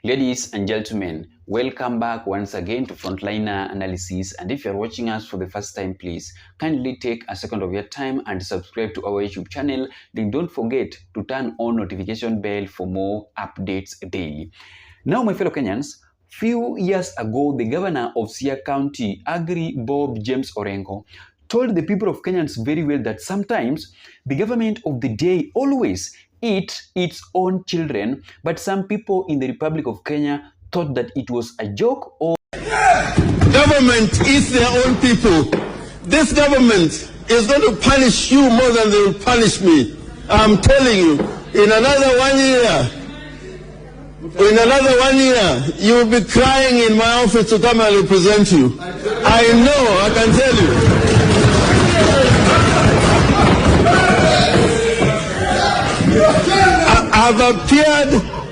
Ladies and gentlemen, welcome back once again to Frontliner Analysis. And if you're watching us for the first time, please kindly take a second of your time and subscribe to our YouTube channel. Then don't forget to turn on notification bell for more updates daily. Now, my fellow Kenyans, few years ago, the governor of Siaya County, Agri Bob James Orengo, told the people of Kenyans very well that sometimes the government of the day always eat its own children, but some people in the Republic of Kenya thought that it was a joke or government eats their own people. This government is going to punish you more than they will punish me. I'm telling you, in another 1 year, you will be crying in my office to come and represent you. I know, I can tell you. I've appeared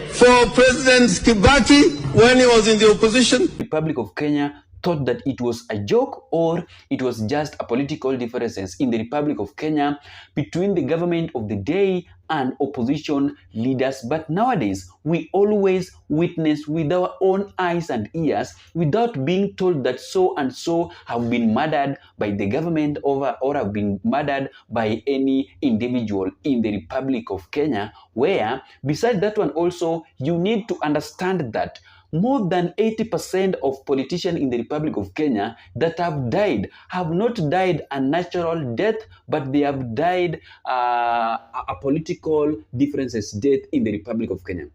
for President Kibaki when he was in the opposition. The Republic of Kenya thought that it was a joke or it was just a political differences in the Republic of Kenya between the government of the day and opposition leaders. But nowadays, we always witness with our own eyes and ears without being told that so and so have been murdered by the government or have been murdered by any individual in the Republic of Kenya, where besides that one also, you need to understand that more than 80% of politicians in the Republic of Kenya that have died have not died a natural death, but they have died a political differences death in the Republic of Kenya.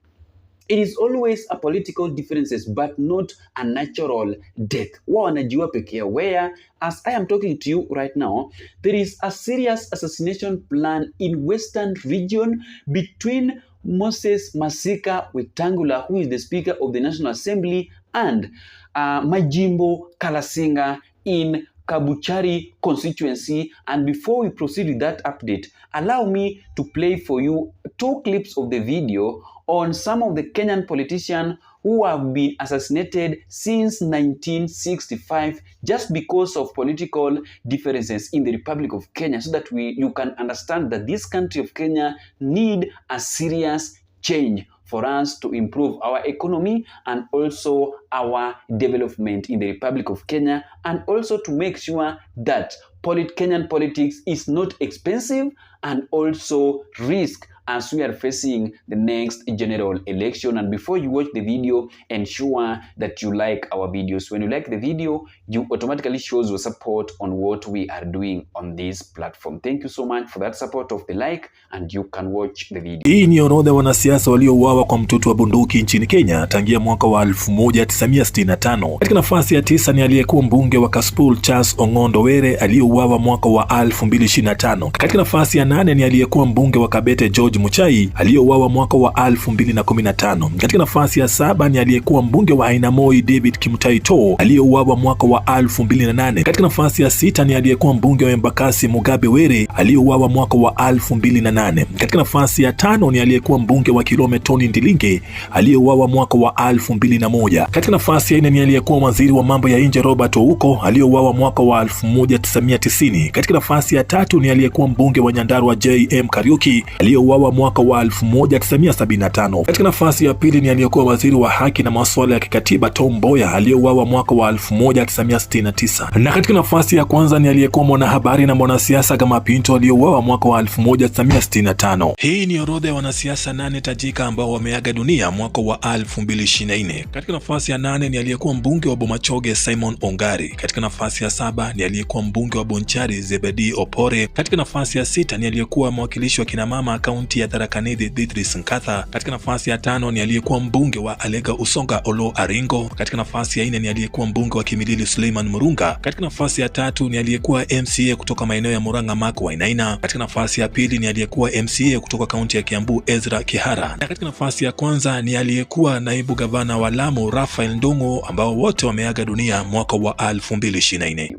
It is always a political differences, but not a natural death. Where, as I am talking to you right now, there is a serious assassination plan in Western region between Moses Masika Wetangula, who is the Speaker of the National Assembly, and Majimbo Kalasinga in Kabuchari constituency. And before we proceed with that update, allow me to play for you 2 clips of the video on some of the Kenyan politicians who have been assassinated since 1965 just because of political differences in the Republic of Kenya, so that you can understand that this country of Kenya need a serious change for us to improve our economy and also our development in the Republic of Kenya, and also to make sure that Kenyan politics is not expensive and also risk as we are facing the next general election. And before you watch the video, ensure that you like our videos. When you like the video, you automatically shows your support on what we are doing on this platform. Thank you so much for that support of the like, and you can watch the video. Hii ni orodha wanasiasa waliouawa kwa mtutu wa bunduki nchini Kenya tangia mwaka wa 1965. Katika nafasi ya 9 ni aliyekuwa mbunge wa Kasipul Charles Ong'ondo Were aliyeuawa mwaka wa 2025. Katika nafasi ya 8 ni aliyekuwa mbunge wa Kabete George Muchai aliyeuawa mwaka wa 2015. Katika nafasi ya 7 ni aliyekuwa mbunge wa Ainamoi David Kimutai To aliyeuawa mwaka wa 2008. Katika nafasi ya 6 ni aliyekuwa mbunge wa Embakasi Mugabe Were aliyeuawa mwaka wa 2008. Katika nafasi ya 5 ni aliyekuwa mbunge wa Kilome Tony Ndilinge aliyeuawa mwaka wa 2001. Katika nafasi ya 4 ni aliyekuwa waziri wa mambo ya nje Robert Ouko aliyeuawa mwaka wa 1990. Katika nafasi ya 3 ni aliyekuwa mbunge wa Nyandarua JM Kariuki aliyeuawa mwaka wa 1975. Katika nafasi ya 2 ni aliyekuwa waziri wa haki na masuala ya kikatiba Tom Mboya aliyeuawa mwaka wa 1969. Na katika nafasi ya kwanza ni aliyekuwa mwanahabari na mwanasiasa Gama Pinto aliyeuawa mwaka wa 1965. Hii ni orodha ya wanasiasa 8 tajika ambao wameaga dunia mwaka wa 2024. Katika nafasi ya 8 ni aliyekuwa mbunge wa Bomachoge Simon Ongari. Katika nafasi ya 7 ni aliyekuwa mbunge wa Bonchari Zebedi Opore. Katika nafasi ya 6 ni aliyekuwa mwakilishi wa kina mama kaunti ya Tharaka Nithi Beatrice Nkatha. Katika nafasi ya 5 ni aliyekuwa mbunge wa Alega Usonga Olo Aringo. Katika nafasi ya 4 ni aliyekuwa mbunge wa Kimilili Suleiman Murunga. Katika nafasi ya 3 ni aliyekuwa MCA kutoka maeneo ya Murang'a Mark Wainaina. Katika nafasi ya 2 ni aliyekuwa MCA kutoka kaunti ya Kiambu Ezra Kihara. Na katika nafasi ya kwanza ni aliyekuwa naibu gavana wa Lamu Raphael Ndung'u, ambao wote wameaga dunia mwaka wa 2024.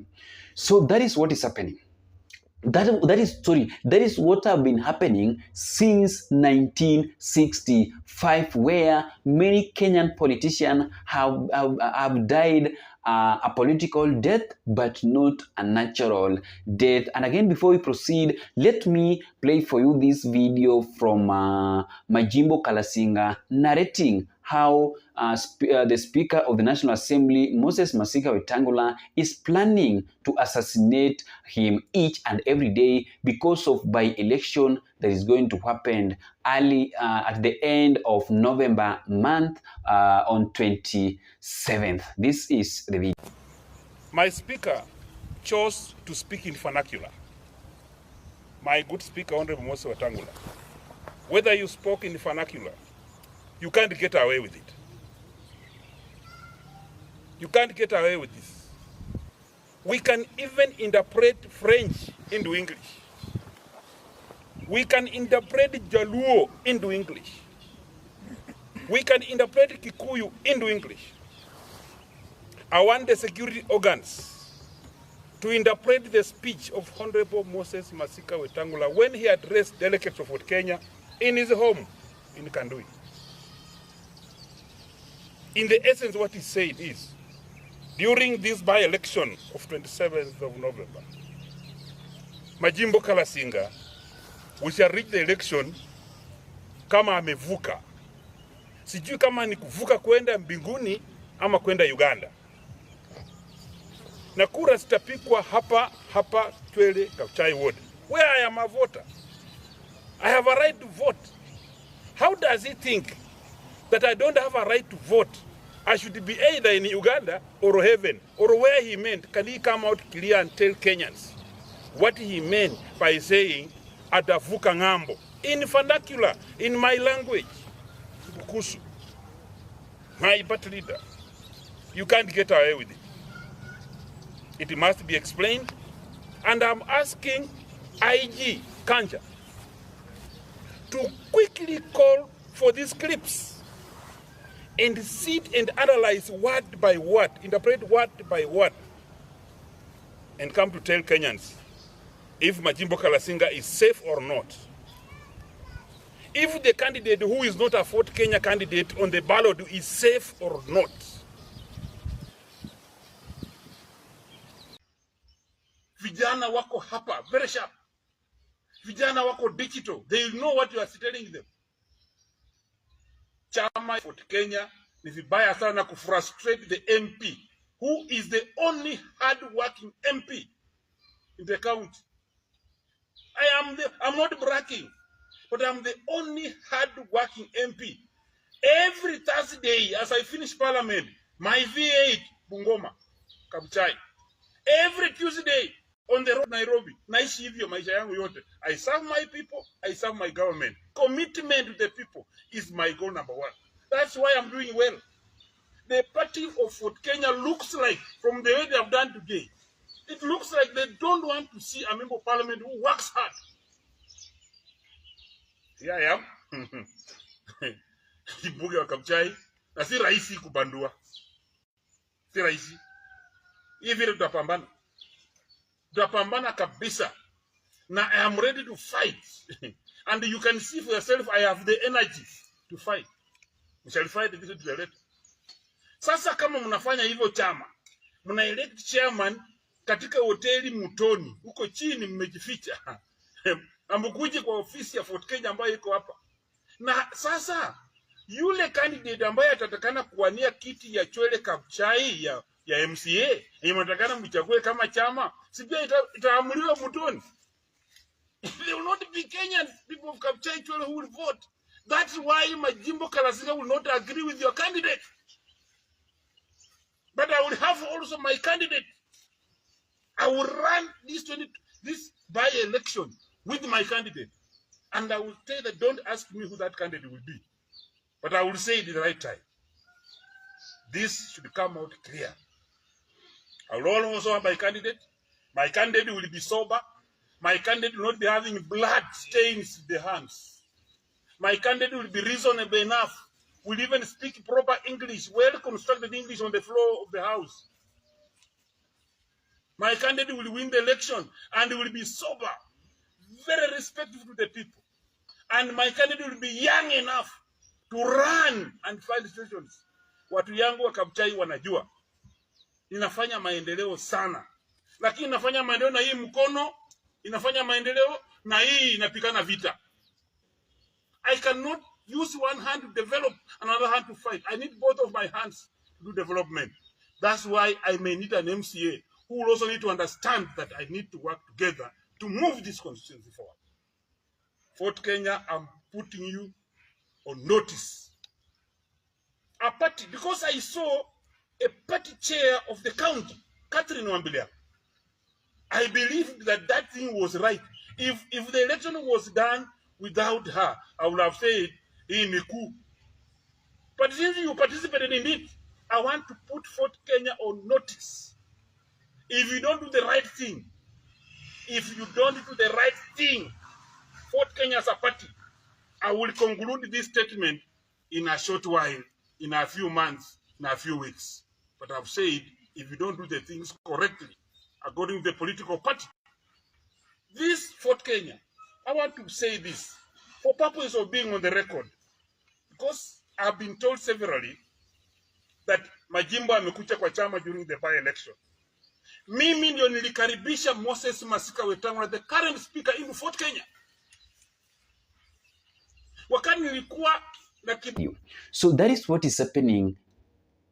So that is what is happening. That is what have been happening since 1965, where many Kenyan politicians have died a political death, but not a natural death. And again, before we proceed, let me play for you this video from Majimbo Kalasinga narrating how the Speaker of the National Assembly, Moses Masika Wetangula, is planning to assassinate him each and every day because of by-election that is going to happen early at the end of November month on 27th. This is the video. My speaker chose to speak in vernacular. My good speaker, Honorable Moses Wetangula, whether you spoke in vernacular, you can't get away with it. You can't get away with this. We can even interpret French into English. We can interpret Jaluo into English. We can interpret Kikuyu into English. I want the security organs to interpret the speech of Honorable Moses Masika Wetangula when he addressed delegates of Fort Kenya in his home in Kandui. In the essence, what he said is, during this by-election of 27th of November, Majimbo Kalasinga, we shall reach the election kama amevuka. Sijui kama ni kuvuka kwenda mbinguni ama kwenda Uganda. Na kura zitapikwa hapa Twele Kabuchai Ward, where I am a voter. I have a right to vote. How does he think that I don't have a right to vote? I should be either in Uganda or heaven, or where he meant. Can he come out clear and tell Kenyans what he meant by saying atavuka ngambo in vernacular, in my language, Bukusu, my party leader? You can't get away with it. It must be explained, and I'm asking IG Kanja to quickly call for these clips and sit and analyze word by word, interpret word by word, and come to tell Kenyans if Majimbo Kalasinga is safe or not. If the candidate who is not a Fort Kenya candidate on the ballot is safe or not. Vijana wako hapa, very sharp. Vijana wako digital. They know what you are telling them. Chama Fort Kenya ni vibaya sana kufrustrate the MP, who is the only hard-working MP in the county. I'm not bragging, but I'm the only hard-working MP. Every Thursday, as I finish Parliament, my V8, Bungoma, Kabuchai. Every Tuesday, on the road Nairobi, naishi hivyo maisha yangu yote. I serve my people, I serve my government. Commitment to the people is my goal number one. That's why I'm doing well. The party of Fort Kenya looks like, from the way they have done today, it looks like they don't want to see a member of parliament who works hard. Here I am. Kibuge wa Kabuchai. Na si rahisi kubandua. Si rahisi. Hivi tutapambana. Tutapambana kabisa. Now I am ready to fight. And you can see for yourself, I have the energy to fight. We shall fight this to the letter. Sasa kama mnafanya hivyo chama, mna elect chairman katika hoteli Mutoni, huko chini mmejificha. Ambukuje kwa ofisi ya Fort Kenya ambayo iko hapa. Na sasa yule candidate ambaye atatakana kuwania kiti ya Chwele Kabuchai ya MCA, inatakana mchague kama chama, sibia itaamuliwa Mutoni. There will not be Kenyan people of Kabuchai Chwele who will vote. That's why Majimbo Kalasinga will not agree with your candidate. But I will have also my candidate. I will run this by-election with my candidate. And I will tell that don't ask me who that candidate will be. But I will say it at the right time. This should come out clear. I will also have my candidate. My candidate will be sober. My candidate will not be having blood stains in the hands. My candidate will be reasonable enough. Will even speak proper English, well-constructed English on the floor of the house. My candidate will win the election and will be sober, very respectful to the people. And my candidate will be young enough to run and fight situations. Watu yangu wa Kabuchai wanajua. Inafanya maendeleo sana. Lakini inafanya maendeleo na hii mkono, inafanya maendeleo na hii inapigana vita. I cannot use one hand to develop, another hand to fight. I need both of my hands to do development. That's why I may need an MCA who will also need to understand that I need to work together to move this constituency forward. Fort Kenya, I'm putting you on notice. A party, because I saw a party chair of the county, Catherine Wambilia, I believed that that thing was right. If the election was done without her, I would have said, in a coup. But since you participated in it, I want to put Fort Kenya on notice. If you don't do the right thing, Fort Kenya as a party, I will conclude this statement in a short while, in a few months, in a few weeks. But I've said, if you don't do the things correctly, according to the political party, this Fort Kenya, I want to say this for purpose of being on the record, because I've been told severally that Majimbo amekucha kwa chama during the by-election. Mimi ndio nilikaribisha Moses Masika Wetangula, the current speaker in Fort Kenya. Wakati nilikuwa na So that is what is happening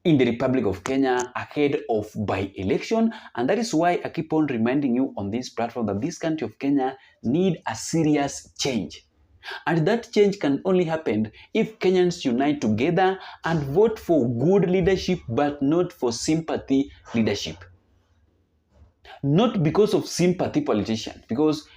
in the Republic of Kenya ahead of by-election, and that is why I keep on reminding you on this platform that this country of Kenya need a serious change. And that change can only happen if Kenyans unite together and vote for good leadership, but not for sympathy leadership. Not because of sympathy politicians, because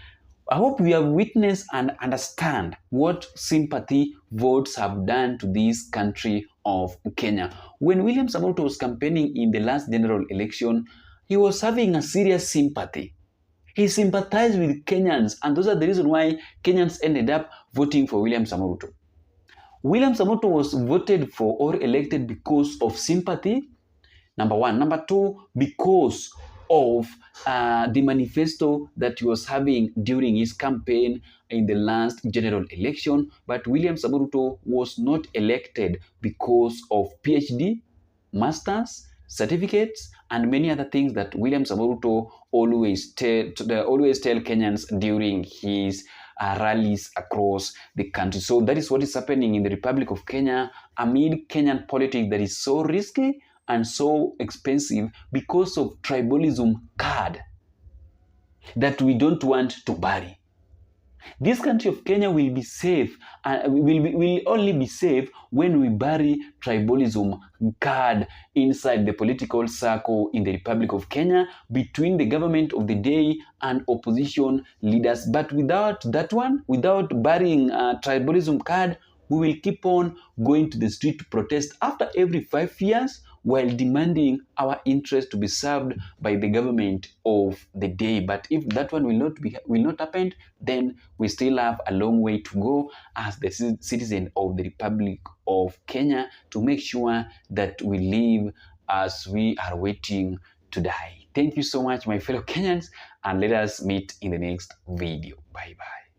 I hope we have witnessed and understand what sympathy votes have done to this country of Kenya. When William Samoei Ruto was campaigning in the last general election, he was having a serious sympathy. He sympathized with Kenyans, and those are the reason why Kenyans ended up voting for William Samoei Ruto. William Samoei Ruto was voted for or elected because of sympathy, number one. Number two, because of the manifesto that he was having during his campaign in the last general election. But William Samoei Ruto was not elected because of PhD, masters, certificates, and many other things that William Samoei Ruto always tell Kenyans during his rallies across the country. So that is what is happening in the Republic of Kenya amid Kenyan politics that is so risky and so expensive because of tribalism card that we don't want to bury. This country of Kenya will be safe, will only be safe when we bury tribalism card inside the political circle in the Republic of Kenya between the government of the day and opposition leaders. But without that one, without burying tribalism card, we will keep on going to the street to protest after every 5 years while demanding our interest to be served by the government of the day. But if that one will not happen, then we still have a long way to go as the citizen of the Republic of Kenya to make sure that we live as we are waiting to die. Thank you so much, my fellow Kenyans, and let us meet in the next video. Bye-bye.